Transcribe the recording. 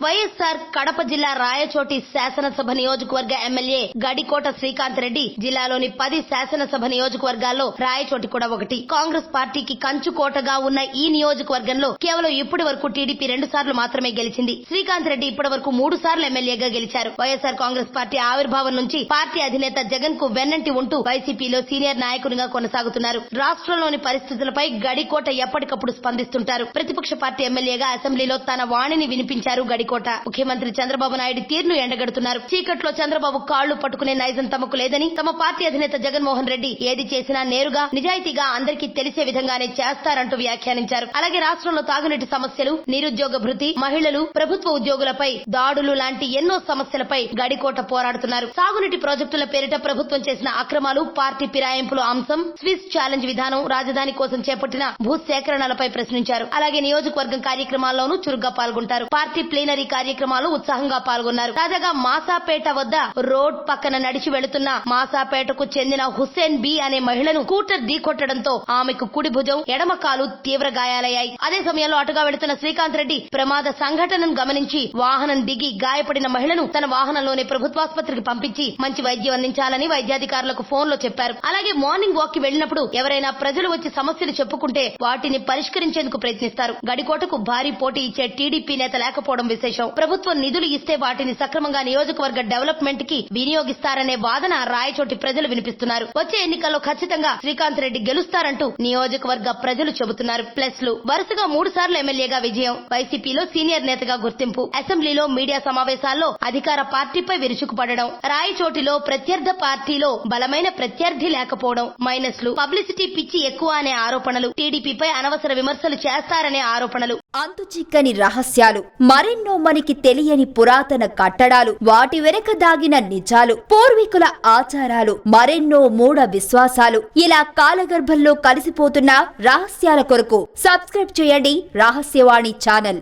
వైఎస్ఆర్ కడప జిల్లా రాయచోటి శాసనసభ నియోజకవర్గ ఎమ్మెల్యే గడికోట శ్రీకాంత్ రెడ్డి జిల్లాలోని 10 శాసనసభ నియోజకవర్గాల్లో రాయచోటి కూడా ఒకటి. కాంగ్రెస్ పార్టీకి కంచుకోటగా ఉన్న ఈ నియోజకవర్గంలో కేవలం ఇప్పటి వరకు టీడీపీ 2 సార్లు మాత్రమే గెలిచింది. శ్రీకాంత్ రెడ్డి ఇప్పటి వరకు 3 సార్లు ఎమ్మెల్యేగా గెలిచారు. వైఎస్ఆర్ కాంగ్రెస్ పార్టీ ఆవిర్భావం నుంచి పార్టీ అధినేత జగన్ కు వెన్నంటి ఉంటూ వైసీపీలో సీనియర్ నాయకునిగా కొనసాగుతున్నారు. రాష్ట్రంలోని పరిస్థితులపై గడికోట ఎప్పటికప్పుడు స్పందిస్తుంటారు. ప్రతిపక్ష పార్టీ ఎమ్మెల్యేగా అసెంబ్లీలో తన వాణిని వినిపించారు గడికోట. ముఖ్యమంత్రి చంద్రబాబు నాయుడు తీరును ఎండగడుతున్నారు. చీకట్లో చంద్రబాబు కాళ్లు పట్టుకునే నైజం తమకు లేదని, తమ పార్టీ అధినేత జగన్మోహన్ రెడ్డి ఏది చేసినా నేరుగా నిజాయితీగా అందరికీ తెలిసే విధంగానే చేస్తారంటూ వ్యాఖ్యానించారు. అలాగే రాష్ట్రంలో తాగునీటి సమస్యలు, నిరుద్యోగ భృతి, మహిళలు, ప్రభుత్వ ఉద్యోగులపై దాడులు లాంటి ఎన్నో సమస్యలపై గడికోట పోరాడుతున్నారు. సాగునీటి ప్రాజెక్టుల పేరిట ప్రభుత్వం చేసిన అక్రమాలు, పార్టీ ఫిరాయింపుల అంశం, స్విస్ ఛాలెంజ్ విధానం, రాజధాని కోసం చేపట్టిన భూసేకరణలపై ప్రశ్నించారు. అలాగే నియోజకవర్గం కార్యక్రమాల్లోనూ చురుగ్గా పాల్గొంటారు. పార్టీ ప్లీనరీ కార్యక్రమాలు ఉత్సాహంగా పాల్గొన్నారు. తాజాగా మాసాపేట వద్ద రోడ్ పక్కన నడిచి వెళుతున్న మాసాపేటకు చెందిన హుస్సేన్ బి అనే మహిళను స్కూటర్ ఢీకొట్టడంతో ఆమెకు కుడి భుజం, ఎడమ కాలు తీవ్ర గాయాలయ్యాయి. అదే సమయంలో అటుగా వెళుతున్న శ్రీకాంత్ రెడ్డి ప్రమాద సంఘటనను గమనించి వాహనం దిగి గాయపడిన మహిళను తన వాహనంలోనే ప్రభుత్వాసుపత్రికి పంపించి మంచి వైద్యం అందించాలని వైద్యాధికారులకు ఫోన్ లో చెప్పారు. అలాగే మార్నింగ్ వాక్ కి వెళ్లినప్పుడు ఎవరైనా ప్రజలు వచ్చి సమస్యలు చెప్పుకుంటే వాటిని పరిష్కరించేందుకు ప్రయత్నిస్తారు. గడికోటకు భారీ పోటీ ఇచ్చే టీడీపీ నేత లేకపోవడం విశేషం. ప్రభుత్వం నిధులు ఇస్తే వాటిని సక్రమంగా నియోజకవర్గ డెవలప్మెంట్ కి వినియోగిస్తారనే వాదన రాయచోటి ప్రజలు వినిపిస్తున్నారు. వచ్చే ఎన్నికల్లో ఖచ్చితంగా శ్రీకాంత్ రెడ్డి గెలుస్తారంటూ నియోజకవర్గ ప్రజలు చెబుతున్నారు. ప్లస్లు వరుసగా 3 సార్లు ఎమ్మెల్యేగా విజయం, వైసీపీలో సీనియర్ నేతగా గుర్తింపు, అసెంబ్లీలో మీడియా సమావేశాల్లో అధికార పార్టీపై విరుచుకుపడడం, రాయచోటిలో ప్రత్యర్థ పార్టీలో బలమైన ప్రత్యర్థి లేకపోవడం, మైనస్లు, పబ్లిసిటీ పిచ్చి ఎక్కువ అనే ఆరోపణలు, టీడీపీపై అనవసర విమర్శలు చేస్తారనే ఆరోపణలు, అంతుచిక్కని రహస్యాలు, మరెన్నో మనకి తెలియని పురాతన కట్టడాలు, వాటి వెనక దాగిన నిజాలు, పూర్వీకుల ఆచారాలు, మరెన్నో మూఢ విశ్వాసాలు, ఇలా కాలగర్భంలో కలిసిపోతున్న రహస్యాల కొరకు సబ్స్క్రైబ్ చేయండి రహస్యవాణి ఛానల్.